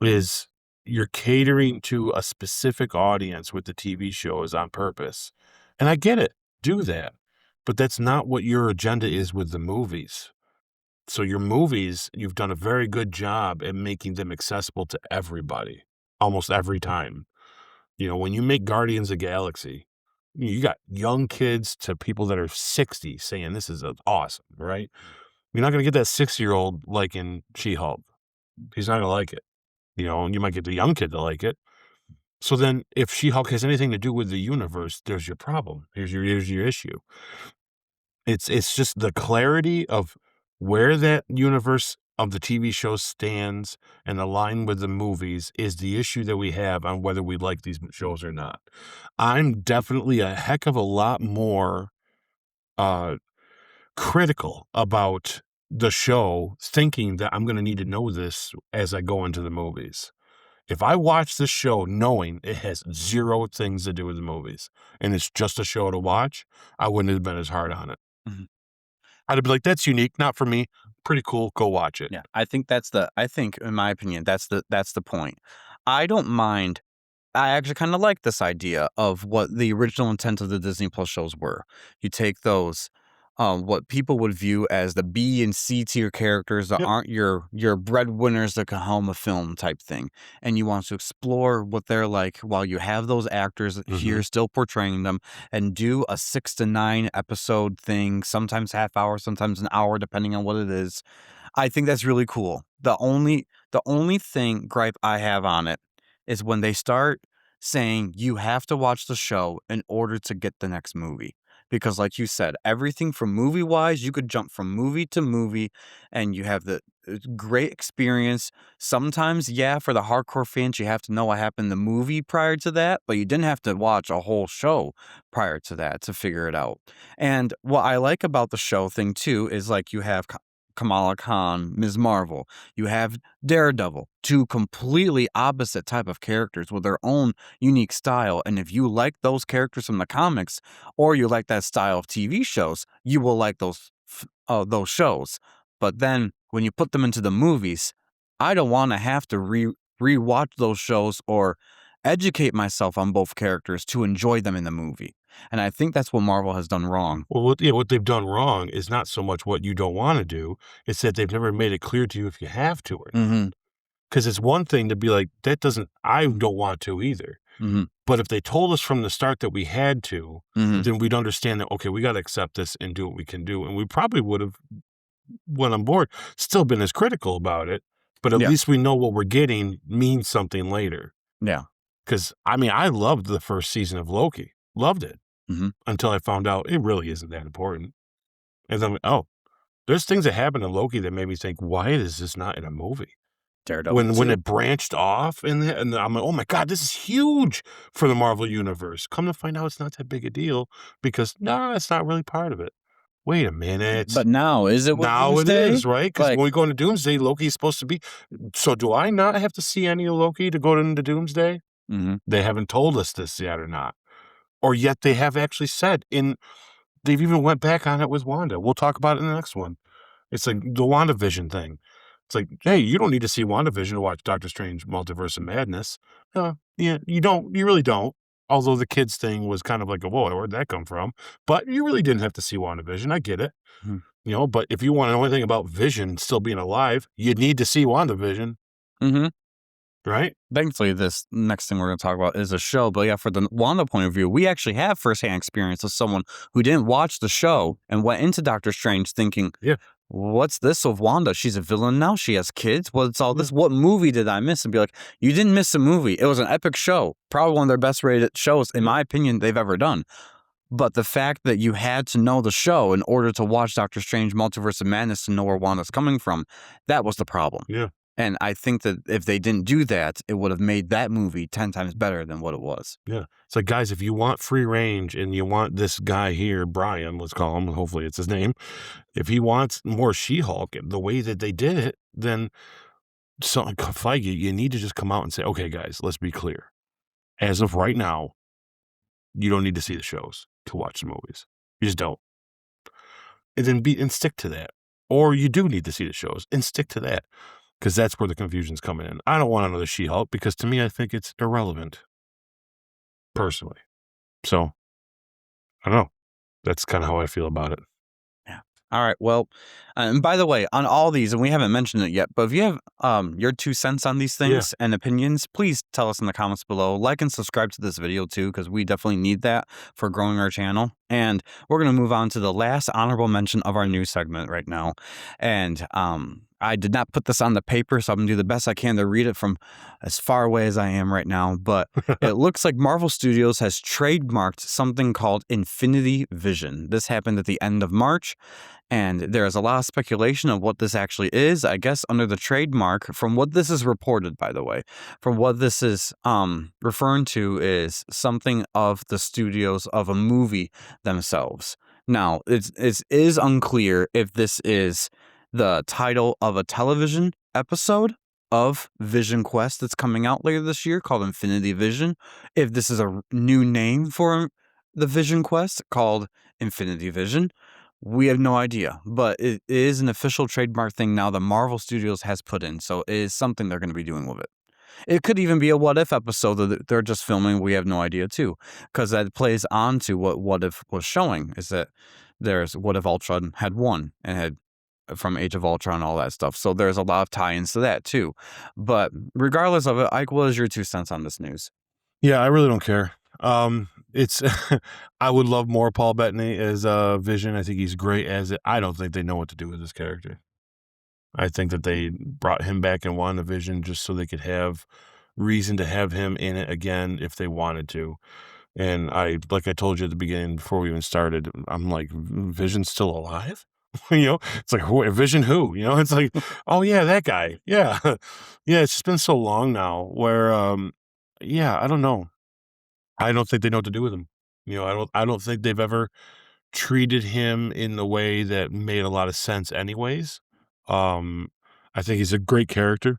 is you're catering to a specific audience with the TV shows on purpose. And I get it. Do that. But that's not what your agenda is with the movies. So your movies, you've done a very good job at making them accessible to everybody, almost every time. You know, when you make Guardians of the Galaxy, you got young kids to people that are 60 saying this is awesome, right? You're not going to get that 6-year-old liking She-Hulk. He's not going to like it. You know, and you might get the young kid to like it. So then if She-Hulk has anything to do with the universe, there's your problem. Here's your issue. It's just the clarity of where that universe of the TV show stands and align with the movies is the issue that we have on whether we like these shows or not. I'm definitely a heck of a lot more uh critical about the show, thinking that I'm going to need to know this as I go into the movies. If I watch this show knowing it has zero things to do with the movies and it's just a show to watch, I wouldn't have been as hard on it. Mhm. I'd be like, that's unique, not for me. Pretty cool. Go watch it. Yeah, I think in my opinion, that's the point. I don't mind. I actually kind of like this idea of what the original intent of the Disney Plus shows were. You take those, what people would view as the B and C tier characters that Yep. aren't your breadwinners that can helm a film type thing, and you want to explore what they're like while you have those actors here still portraying them, and do a 6 to 9 episode thing, sometimes half hour, sometimes an hour, depending on what it is. I think that's really cool. The only thing gripe I have on it is when they start saying you have to watch the show in order to get the next movie. Because like you said, everything from movie wise, you could jump from movie to movie and you have the great experience. Sometimes, yeah, for the hardcore fans, you have to know what happened in the movie prior to that, but you didn't have to watch a whole show prior to that to figure it out. And what I like about the show thing too is like you have Kamala Khan, Ms. Marvel. You have Daredevil, two completely opposite type of characters with their own unique style. And if you like those characters from the comics, or you like that style of TV shows, you will like those shows. But then when you put them into the movies, I don't want to have to rewatch those shows or educate myself on both characters to enjoy them in the movie. And I think that's what Marvel has done wrong. Well, what they've done wrong is not so much what you don't want to do, it's that they've never made it clear to you if you have to or not. Mm-hmm. Because it's one thing to be like, I don't want to either. Mm-hmm. But if they told us from the start that we had to, Mm-hmm. then we'd understand that, okay, we got to accept this and do what we can do. And we probably would have, when on board, still been as critical about it. But at Yeah. least we know what we're getting means something later. Yeah. Because, I mean, I loved the first season of Loki. Loved it. Mm-hmm. Until I found out it really isn't that important. And then, there's things that happen in Loki that made me think, why is this not in a movie? Daredevil When too. it branched off and I'm like, oh my God, this is huge for the Marvel Universe. Come to find out it's not that big a deal because no, it's not really part of it. Wait a minute. But now, is it with Now it Doomsday? is, right? Because Like, when we go into Doomsday, Loki is supposed to be. So do I not have to see any of Loki to go into Doomsday? mm-hmm. They haven't told us this yet or not. Or yet they have actually said they've even went back on it with Wanda. We'll talk about it in the next one. It's like the WandaVision thing. It's like, hey, you don't need to see WandaVision to watch Doctor Strange Multiverse of Madness. Yeah, you don't. You really don't. Although the kids thing was kind of like, whoa, where'd that come from? But you really didn't have to see WandaVision. I get it. Hmm. You know, but if you want to know anything about Vision still being alive, you need to see WandaVision, Mm-hmm. right? Thankfully, this next thing we're going to talk about is a show. But yeah, for the Wanda point of view, we actually have firsthand experience of someone who didn't watch the show and went into Doctor Strange thinking, Yeah. what's this of Wanda? She's a villain now. She has kids. What's all this? What movie did I miss? And be like, you didn't miss a movie. It was an epic show. Probably one of their best rated shows, in my opinion, they've ever done. But the fact that you had to know the show in order to watch Doctor Strange Multiverse of Madness to know where Wanda's coming from, that was the problem. Yeah. And I think that if they didn't do that, it would have made that movie 10 times better than what it was. Yeah. It's like, guys, if you want free range and you want this guy here, Brian, let's call him, hopefully it's his name. If he wants more She-Hulk the way that they did it, then Feige, you need to just come out and say, okay, guys, let's be clear. As of right now, you don't need to see the shows to watch the movies. You just don't. And then stick to that. Or you do need to see the shows and stick to that. Because that's where the confusion's coming in. I don't want another She-Hulk because to me, I think it's irrelevant. Personally. So, I don't know. That's kind of how I feel about it. Yeah. All right. Well, and by the way, on all these, and we haven't mentioned it yet, but if you have your 2 cents on these Yeah. things and opinions, please tell us in the comments below. Like and subscribe to this video too, because we definitely need that for growing our channel. And we're gonna move on to the last honorable mention of our news segment right now. And I did not put this on the paper, so I'm gonna do the best I can to read it from as far away as I am right now. But it looks like Marvel Studios has trademarked something called Infinity Vision. This happened at the end of March, and there is a lot of speculation of what this actually is. I guess under the trademark, from what this is reported, by the way, from what this is referring to is something of the studios of a movie themselves. Now, it is unclear if this is the title of a television episode of Vision Quest that's coming out later this year called Infinity Vision, if this is a new name for the Vision Quest called Infinity Vision. We have no idea, but it is an official trademark thing now that Marvel Studios has put in, so it is something they're going to be doing with it. It could even be a What If episode that they're just filming. We have no idea too, because that plays on to what If was showing, is that there's What If Ultron had won and had from Age of Ultron and all that stuff. So there's a lot of tie-ins to that too. But regardless of it, Ike, what is your 2 cents on this news? Yeah, I really don't care. It's I would love more Paul Bettany as Vision. I think he's great as it. I don't think they know what to do with this character. I think that they brought him back in WandaVision just so they could have reason to have him in it again if they wanted to. And like I told you at the beginning before we even started, I'm like, Vision's still alive? It's like, Vision who? It's like, oh yeah, that guy. Yeah. Yeah, it's just been so long now where, yeah, I don't know. I don't think they know what to do with him. I don't think they've ever treated him in the way that made a lot of sense anyways. Um, I think he's a great character.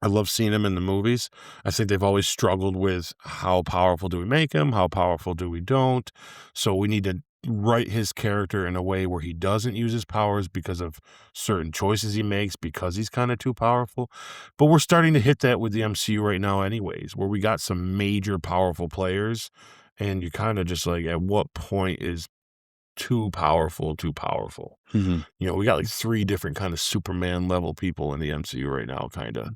I love seeing him in the movies. I think they've always struggled with how powerful do we make him? How powerful do we don't? So we need to write his character in a way where he doesn't use his powers because of certain choices he makes because he's kind of too powerful. But we're starting to hit that with the MCU right now anyways, where we got some major powerful players and you kind of just like, at what point is too powerful, too powerful? We got like 3 different kind of Superman level people in the MCU right now, kind of.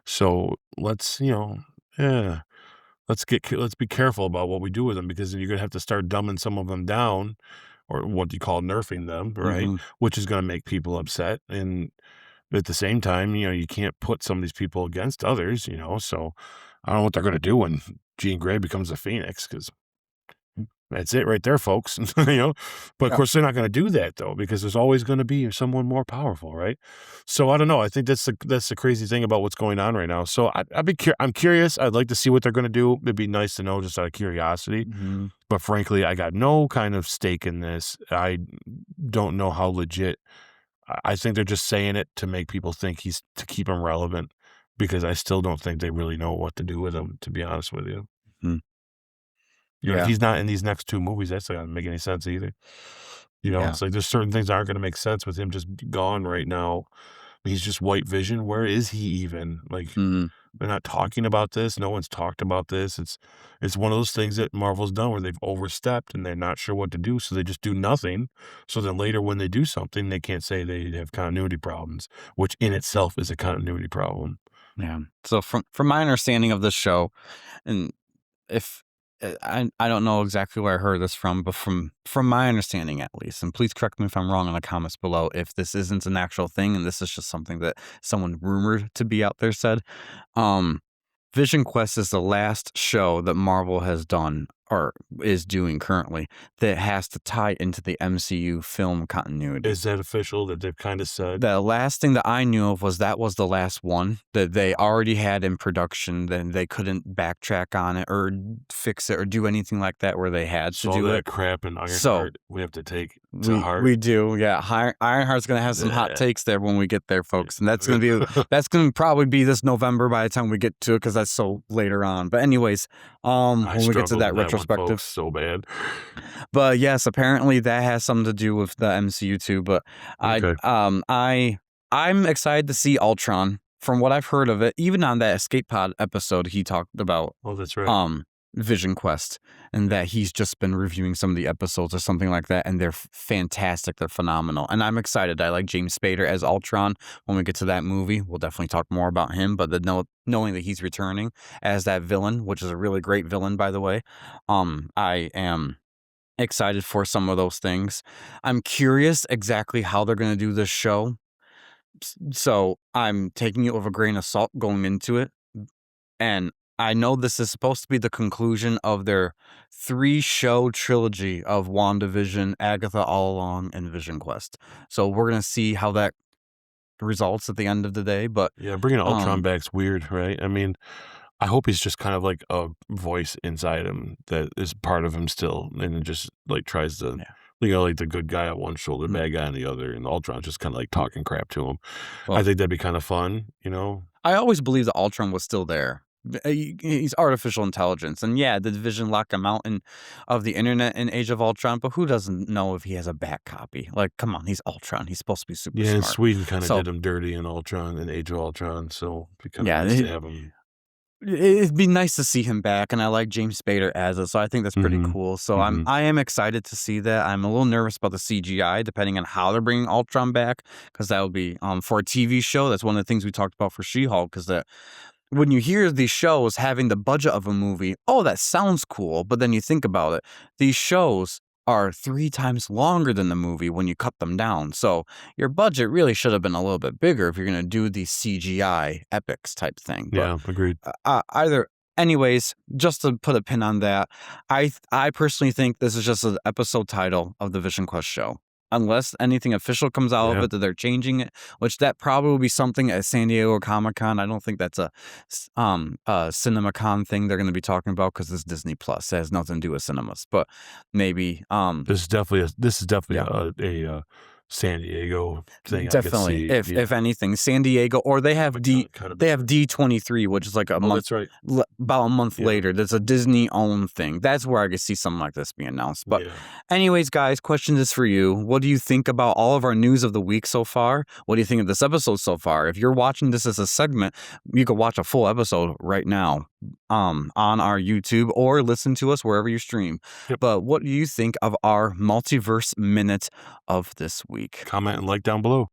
So let's, yeah, let's be careful about what we do with them because you're gonna have to start dumbing some of them down, or what you call nerfing them, right? Which is gonna make people upset. And at the same time, you can't put some of these people against others, So I don't know what they're gonna do when Jean Grey becomes a Phoenix, because that's it right there, folks. But of course they're not going to do that though, because there's always going to be someone more powerful, right? So I don't know. I think that's the crazy thing about what's going on right now. So I'm curious. I'd like to see what they're going to do. It'd be nice to know just out of curiosity. But frankly, I got no kind of stake in this. I don't know how legit. I think they're just saying it to make people think to keep him relevant, because I still don't think they really know what to do with him, to be honest with you. If he's not in these next 2 movies, that's not gonna make any sense either. It's like there's certain things that aren't gonna make sense with him just gone right now. He's just White Vision. Where is he even? Like, they're not talking about this. No one's talked about this. It's one of those things that Marvel's done where they've overstepped and they're not sure what to do, so they just do nothing. So then later when they do something, they can't say they have continuity problems, which in itself is a continuity problem. Yeah. So from my understanding of this show, and if I don't know exactly where I heard this from, but from my understanding at least, and please correct me if I'm wrong in the comments below, if this isn't an actual thing and this is just something that someone rumored to be out there said, Vision Quest is the last show that Marvel has done or is doing currently that has to tie into the MCU film continuity. Is that official that they've kind of said? The last thing that I knew of was that was the last one that they already had in production. Then they couldn't backtrack on it or fix it or do anything like that where they had to do that it. crap in Ironheart we have to take to heart. We do, yeah. Ironheart's gonna have some hot takes there when we get there, folks, and that's gonna probably be this November by the time we get to it, because that's so later on. But anyways, when we get to that retrospective, so bad. But yes, apparently that has something to do with the MCU too. But I'm excited to see Ultron. From what I've heard of it, even on that Escape Pod episode, he talked about. Oh, that's right. Vision Quest, and that he's just been reviewing some of the episodes or something like that, and they're fantastic. They're phenomenal, and I'm excited. I like James Spader as Ultron. When we get to that movie, we'll definitely talk more about him. But knowing that he's returning as that villain, which is a really great villain, by the way, I am excited for some of those things. I'm curious exactly how they're going to do this show, so I'm taking it with a grain of salt going into it. And I know this is supposed to be the conclusion of their 3-show trilogy of WandaVision, Agatha All Along, and Vision Quest. So we're gonna see how that results at the end of the day. But Yeah, bringing Ultron um, back's weird, right? I mean, I hope he's just kind of like a voice inside him that is part of him still, and it just like tries to, yeah. like the good guy on one shoulder, Mm. bad guy on the other, and Ultron's just kind of like talking crap to him. I Well, think that'd be kind of fun. I always believed that Ultron was still there. He's artificial intelligence, and yeah, the Division locked him out of the internet in Age of Ultron. But who doesn't know if he has a back copy? Like, come on, he's Ultron. He's supposed to be super Yeah, and smart. Sweden kind of So did him dirty in Ultron, in Age of Ultron, so it'd be kind of yeah, nice to have him. it'd be nice to see him back, and I like James Spader as it, so I think that's pretty Hmm. cool. So Hmm. I am excited to see that. I'm a little nervous about the CGI, depending on how they're bringing Ultron back, because that would be for a TV show. That's one of the things we talked about for She-Hulk, because that when you hear these shows having the budget of a movie, oh, that sounds cool. But then you think about it, these shows are 3 times longer than the movie when you cut them down. So your budget really should have been a little bit bigger if you're going to do these CGI epics type thing. But Yeah, agreed. anyways, just to put a pin on that, I personally think this is just an episode title of the Vision Quest show. Unless anything official comes out of Yeah. it that they're changing it, which that probably will be something at San Diego Comic-Con. I don't think that's a CinemaCon thing they're going to be talking about because it's Disney Plus. It has nothing to do with cinemas, but maybe This is definitely yeah. a San Diego thing I could Definitely. see. If anything, San Diego, or they have Kind of. D23, which is like a Oh, month, that's right. about a month Yeah. later. That's a Disney owned thing. That's where I could see something like this being announced. But Yeah. anyways, guys, question is for you. What do you think about all of our news of the week so far? What do you think of this episode so far? If you're watching this as a segment, you could watch a full episode right now on our YouTube or listen to us wherever you stream. Yep. But what do you think of our multiverse minute of this week? Comment and like down below.